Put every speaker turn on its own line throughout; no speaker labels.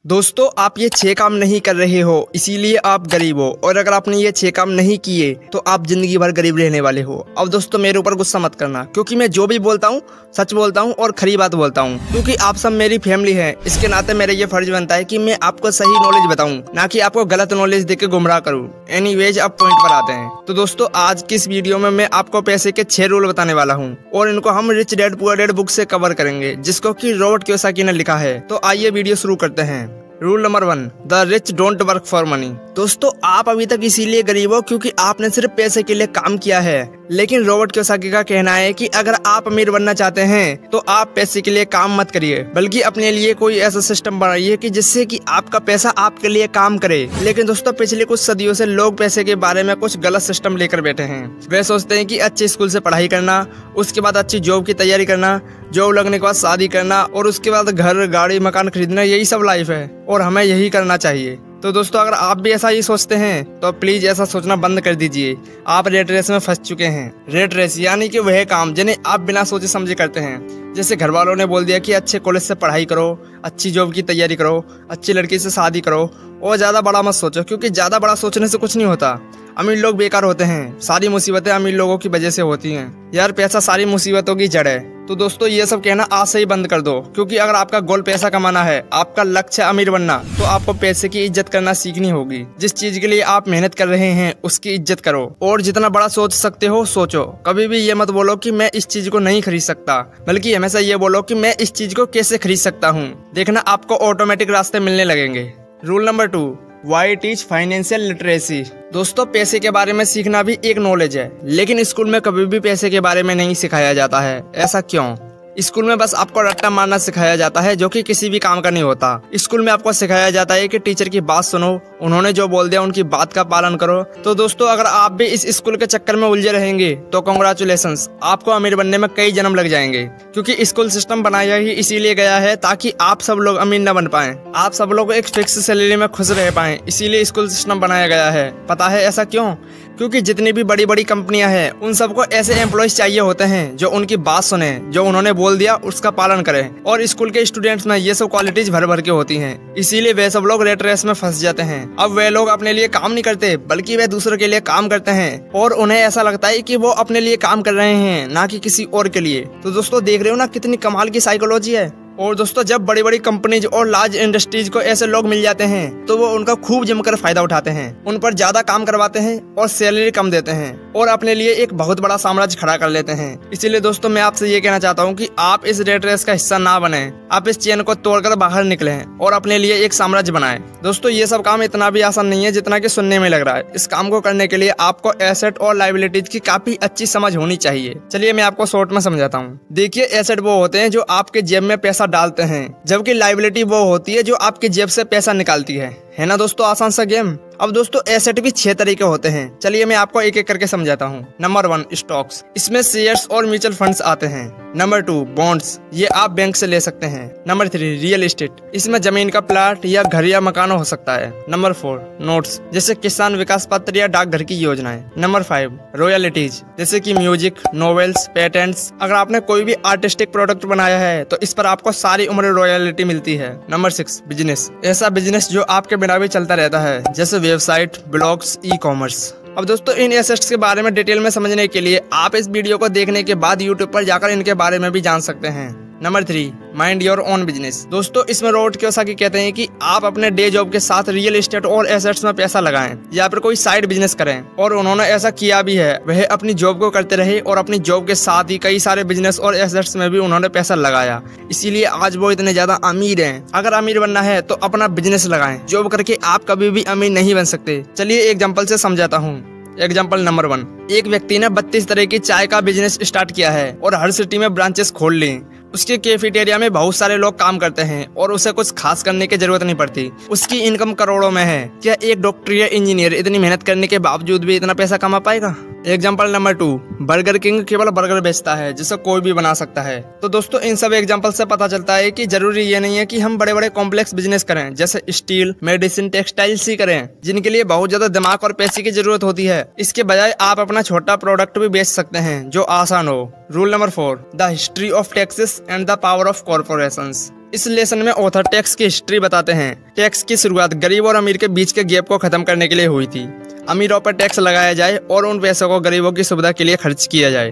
दोस्तों, आप ये 6 काम नहीं कर रहे हो इसीलिए आप गरीब हो, और अगर आपने ये 6 काम नहीं किए तो आप जिंदगी भर गरीब रहने वाले हो। अब दोस्तों, मेरे ऊपर गुस्सा मत करना, क्योंकि मैं जो भी बोलता हूँ सच बोलता हूँ और खरी बात बोलता हूँ, क्योंकि आप सब मेरी फैमिली है। इसके नाते मेरा ये फर्ज बनता है कि मैं आपको सही नॉलेज बताऊँ, ना कि आपको गलत नॉलेज देकर गुमराह करूँ। एनीवेज, अब पॉइंट पर आते हैं। तो दोस्तों, आज की इस वीडियो में मैं आपको पैसे के 6 रूल बताने वाला हूँ, और इनको हम rich dad poor dad book से कवर करेंगे, जिसको कि रॉबर्ट कियोसाकी ने लिखा है। तो आइए वीडियो शुरू करते हैं। Rule number 1, the rich don't work for money. दोस्तों, आप अभी तक इसीलिए गरीब हो क्योंकि आपने सिर्फ पैसे के लिए काम किया है। लेकिन रॉबर्ट कियोसाकी का कहना है कि अगर आप अमीर बनना चाहते हैं तो आप पैसे के लिए काम मत करिए, बल्कि अपने लिए कोई ऐसा सिस्टम बनाइए कि जिससे कि आपका पैसा आपके लिए काम करे। लेकिन दोस्तों, पिछले कुछ सदियों से लोग पैसे के बारे में कुछ गलत सिस्टम लेकर बैठे हैं। वे सोचते हैं कि अच्छे स्कूल से पढ़ाई करना, उसके बाद अच्छी जॉब की तैयारी करना, जॉब लगने के बाद शादी करना, और उसके बाद घर गाड़ी मकान खरीदना, यही सब लाइफ है और हमें यही करना चाहिए। तो दोस्तों, अगर आप भी ऐसा ही सोचते हैं तो प्लीज ऐसा सोचना बंद कर दीजिए। आप रेट रेस में फंस चुके हैं। रेट रेस यानी कि वह काम जिन्हें आप बिना सोचे समझे करते हैं। जैसे घर वालों ने बोल दिया कि अच्छे कॉलेज से पढ़ाई करो, अच्छी जॉब की तैयारी करो, अच्छी लड़की से शादी करो, और ज्यादा बड़ा मत सोचो, क्योंकि ज्यादा बड़ा सोचने से कुछ नहीं होता। अमीर लोग बेकार होते हैं। सारी मुसीबतें अमीर लोगों की वजह से होती हैं। यार, पैसा सारी मुसीबतों की जड़ है। तो दोस्तों, ये सब कहना आज से ही बंद कर दो, क्योंकि अगर आपका गोल पैसा कमाना है, आपका लक्ष्य है अमीर बनना, तो आपको पैसे की इज्जत करना सीखनी होगी। जिस चीज के लिए आप मेहनत कर रहे हैं उसकी इज्जत करो, और जितना बड़ा सोच सकते हो सोचो। कभी भी ये मत बोलो कि मैं इस चीज को नहीं खरीद सकता, बल्कि हमेशा ये बोलो कि मैं इस चीज को कैसे खरीद सकता हूँ। देखना, आपको ऑटोमेटिक रास्ते मिलने लगेंगे। Rule number 2, why teach financial literacy. दोस्तों, पैसे के बारे में सीखना भी एक नॉलेज है, लेकिन स्कूल में कभी भी पैसे के बारे में नहीं सिखाया जाता है। ऐसा क्यों? स्कूल में बस आपको रट्टा मारना सिखाया जाता है, जो कि किसी भी काम का नहीं होता। स्कूल में आपको सिखाया जाता है कि टीचर की बात सुनो, उन्होंने जो बोल दिया उनकी बात का पालन करो। तो दोस्तों, अगर आप भी इस स्कूल के चक्कर में उलझे रहेंगे तो कांग्रेचुलेशंस, आपको अमीर बनने में कई जन्म लग जाएंगे। क्योंकि स्कूल सिस्टम बनाया ही इसीलिए गया है ताकि आप सब लोग अमीर न बन पाए, आप सब लोग एक फिक्स सैलरी में खुश रह पाए। इसीलिए स्कूल सिस्टम बनाया गया है। पता है ऐसा क्यों? क्योंकि जितनी भी बड़ी बड़ी कंपनियां हैं, उन सबको ऐसे एम्प्लॉयज चाहिए होते हैं जो उनकी बात सुने, जो उन्होंने बोल दिया उसका पालन करें। और स्कूल के स्टूडेंट्स में ये सब क्वालिटीज भर भर के होती हैं। इसीलिए वे सब लोग रेट रेस में फंस जाते हैं। अब वे लोग अपने लिए काम नहीं करते, बल्कि वे दूसरों के लिए काम करते हैं, और उन्हें ऐसा लगता है कि वो अपने लिए काम कर रहे हैं, ना कि किसी और के लिए। तो दोस्तों, देख रहे हो ना कितनी कमाल की साइकोलॉजी है। और दोस्तों, जब बड़ी बड़ी कंपनीज और लार्ज इंडस्ट्रीज को ऐसे लोग मिल जाते हैं तो वो उनका खूब जमकर फायदा उठाते हैं, उन पर ज्यादा काम करवाते हैं और सैलरी कम देते हैं, और अपने लिए एक बहुत बड़ा साम्राज्य खड़ा कर लेते हैं। इसीलिए दोस्तों, मैं आपसे ये कहना चाहता हूँ कि आप इस रेट रेस का हिस्सा ना बने। आप इस चेन को तोड़कर बाहर निकले और अपने लिए एक साम्राज्य बनाएं। दोस्तों, ये सब काम इतना भी आसान नहीं है जितना कि सुनने में लग रहा है। इस काम को करने के लिए आपको एसेट और लायबिलिटीज की काफी अच्छी समझ होनी चाहिए। चलिए मैं आपको शॉर्ट में समझाता हूँ। देखिए, एसेट वो होते हैं जो आपके जेब में पैसा डालते हैं, जबकि लायबिलिटी वो होती है जो आपकी जेब से पैसा निकालती है ना दोस्तों? आसान सा गेम। अब दोस्तों, एसेट भी 6 तरीके होते हैं। चलिए मैं आपको एक एक करके समझाता हूँ। Number 1, stocks. इसमें शेयर्स और म्यूचुअल फंड्स आते हैं। Number 2, bonds. ये आप बैंक से ले सकते हैं। Number 3, real estate. इसमें जमीन का प्लाट या घर या मकान हो सकता है। नंबर 4, नोट्स, जैसे किसान विकास पत्र या डाकघर की योजनाएं। नंबर 5, रॉयल्टीज, जैसे कि म्यूजिक, नॉवेल्स, पेटेंट्स। अगर आपने कोई भी आर्टिस्टिक प्रोडक्ट बनाया है तो इस पर आपको सारी उम्र रॉयल्टी मिलती है। Number 6, business. ऐसा बिजनेस जो आपके बिना भी चलता रहता है, जैसे वेबसाइट, ब्लॉग्स, ई कॉमर्स। अब दोस्तों, इन एसेट्स के बारे में डिटेल में समझने के लिए आप इस वीडियो को देखने के बाद यूट्यूब पर जाकर इनके बारे में भी जान सकते हैं। Number 3, mind your own business. दोस्तों, इसमें रॉबर्ट कियोसाकी कहते हैं कि आप अपने डे जॉब के साथ रियल एस्टेट और एसेट्स में पैसा लगाएं या फिर कोई साइड बिजनेस करें, और उन्होंने ऐसा किया भी है। वह अपनी जॉब को करते रहे और अपनी जॉब के साथ ही कई सारे बिजनेस और एसेट्स में भी उन्होंने पैसा लगाया। इसीलिए आज वो इतने ज्यादा अमीर हैं। अगर अमीर बनना है तो अपना बिजनेस लगाएं। जॉब करके आप कभी भी अमीर नहीं बन सकते। चलिए एग्जाम्पल से समझाता हूँ। एग्जाम्पल नंबर 1, एक व्यक्ति ने 32 तरह की चाय का बिजनेस स्टार्ट किया है और हर सिटी में ब्रांचेस खोल ली। उसके कैफेटेरिया में बहुत सारे लोग काम करते हैं और उसे कुछ खास करने की जरूरत नहीं पड़ती। उसकी इनकम करोड़ों में है। क्या एक डॉक्टर या इंजीनियर इतनी मेहनत करने के बावजूद भी इतना पैसा कमा पाएगा? एग्जाम्पल नंबर 2, बर्गर किंग केवल बर्गर बेचता है जिसे कोई भी बना सकता है। तो दोस्तों, इन सब एग्जाम्पल से पता चलता है कि जरूरी ये नहीं है कि हम बड़े बड़े कॉम्प्लेक्स बिजनेस करें, जैसे स्टील, मेडिसिन, टेक्सटाइल्स ही करें, जिनके लिए बहुत ज्यादा दिमाग और पैसे की जरूरत होती है। इसके बजाय आप अपना छोटा प्रोडक्ट भी बेच सकते हैं जो आसान हो। Rule number 4, the history of taxes and the power of corporations. इस लेसन में ऑथर टैक्स की हिस्ट्री बताते हैं। टैक्स की शुरुआत गरीब और अमीर के बीच के गैप को खत्म करने के लिए हुई थी। अमीरों पर टैक्स लगाया जाए और उन पैसों को गरीबों की सुविधा के लिए खर्च किया जाए।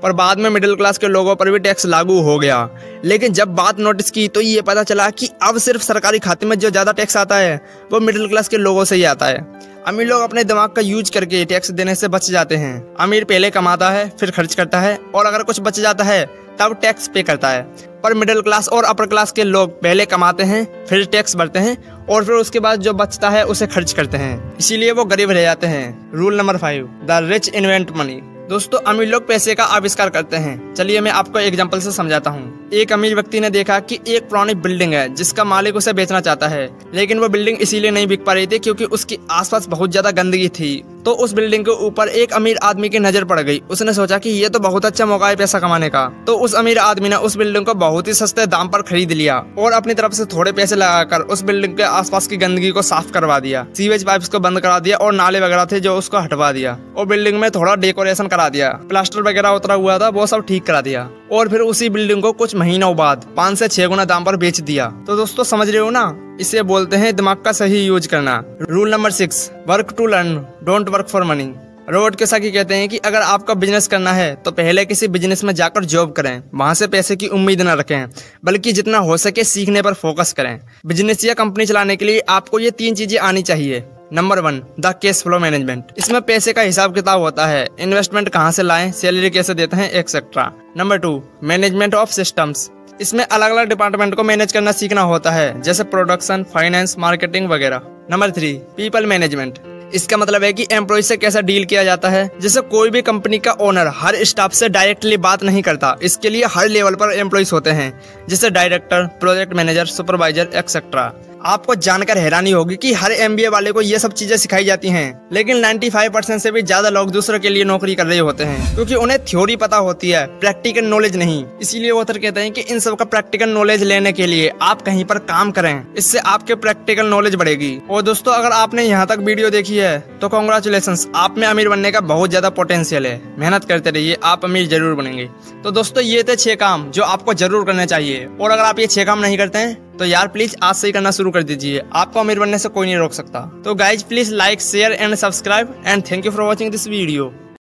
पर बाद में मिडिल क्लास के लोगों पर भी टैक्स लागू हो गया। लेकिन जब बात नोटिस की तो ये पता चला कि अब सिर्फ सरकारी खाते में जो ज़्यादा टैक्स आता है वो मिडिल क्लास के लोगों से ही आता है। अमीर लोग अपने दिमाग का यूज करके टैक्स देने से बच जाते हैं। अमीर पहले कमाता है, फिर खर्च करता है, और अगर कुछ बच जाता है तब टैक्स पे करता है। पर मिडिल क्लास और अपर क्लास के लोग पहले कमाते हैं, फिर टैक्स भरते हैं, और फिर उसके बाद जो बचता है उसे खर्च करते हैं। इसीलिए वो गरीब रह जाते हैं। Rule number 5, the rich invent money. दोस्तों, अमीर लोग पैसे का आविष्कार करते हैं। चलिए मैं आपको एग्जांपल से समझाता हूँ। एक अमीर व्यक्ति ने देखा कि एक पुरानी बिल्डिंग है जिसका मालिक उसे बेचना चाहता है, लेकिन वो बिल्डिंग इसीलिए नहीं बिक पा रही थी क्योंकि उसके आसपास बहुत ज्यादा गंदगी थी। तो उस बिल्डिंग के ऊपर एक अमीर आदमी की नजर पड़ गई। उसने सोचा कि ये तो बहुत अच्छा मौका है पैसा कमाने का। तो उस अमीर आदमी ने उस बिल्डिंग को बहुत ही सस्ते दाम पर खरीद लिया और अपनी तरफ से थोड़े पैसे लगाकर उस बिल्डिंग के आसपास की गंदगी को साफ करवा दिया, सीवेज पाइप्स को बंद करा दिया और नाले वगैरह थे जो उसको हटवा दिया, और बिल्डिंग में थोड़ा डेकोरेशन करा दिया, प्लास्टर वगैरह उतरा हुआ था वो सब ठीक करा दिया, और फिर उसी बिल्डिंग को कुछ महीनों बाद 5 से 6 गुना दाम पर बेच दिया। तो दोस्तों, समझ रहे हो ना, इसे बोलते हैं दिमाग का सही यूज करना। Rule number 6, work to learn, don't work for money. Robert Kiyosaki कहते हैं कि अगर आपका बिजनेस करना है तो पहले किसी बिजनेस में जाकर जॉब करें, वहां से पैसे की उम्मीद न रखें, बल्कि जितना हो सके सीखने पर फोकस करें। बिजनेस या कंपनी चलाने के लिए आपको ये 3 चीजें आनी चाहिए। Number 1, the cash flow management. इसमें पैसे का हिसाब किताब होता है, इन्वेस्टमेंट कहाँ से लाएं, सैलरी कैसे देते हैं, etcetera. Number 2, management of systems. इसमें अलग अलग डिपार्टमेंट को मैनेज करना सीखना होता है, जैसे प्रोडक्शन, फाइनेंस, मार्केटिंग वगैरह। Number 3, people management. इसका मतलब है कि एम्प्लॉय से कैसा डील किया जाता है। जैसे कोई भी कंपनी का ओनर हर स्टाफ से डायरेक्टली बात नहीं करता, इसके लिए हर लेवल पर एम्प्लॉयज होते हैं, जैसे director, project manager, supervisor, etcetera. आपको जानकर हैरानी होगी कि हर MBA वाले को ये सब चीजें सिखाई जाती हैं, लेकिन 95% से भी ज्यादा लोग दूसरों के लिए नौकरी कर रहे होते हैं, क्योंकि उन्हें थ्योरी पता होती है, प्रैक्टिकल नॉलेज नहीं। इसीलिए ऑथर कहते हैं कि इन सब का प्रैक्टिकल नॉलेज लेने के लिए आप कहीं पर काम करें, इससे आपके प्रैक्टिकल नॉलेज बढ़ेगी। और दोस्तों, अगर आपने यहाँ तक वीडियो देखी है तो कांग्रेचुलेशंस, आप में अमीर बनने का बहुत ज्यादा पोटेंशियल है। मेहनत करते रहिए, आप अमीर जरूर बनेंगे। तो दोस्तों, ये थे 6 काम जो आपको जरूर करने चाहिए, और अगर आप ये 6 काम नहीं करते हैं तो यार प्लीज आज से ही करना शुरू कर दीजिए। आपको अमीर बनने से कोई नहीं रोक सकता। तो guys, please like, share and subscribe, and thank you for watching this video.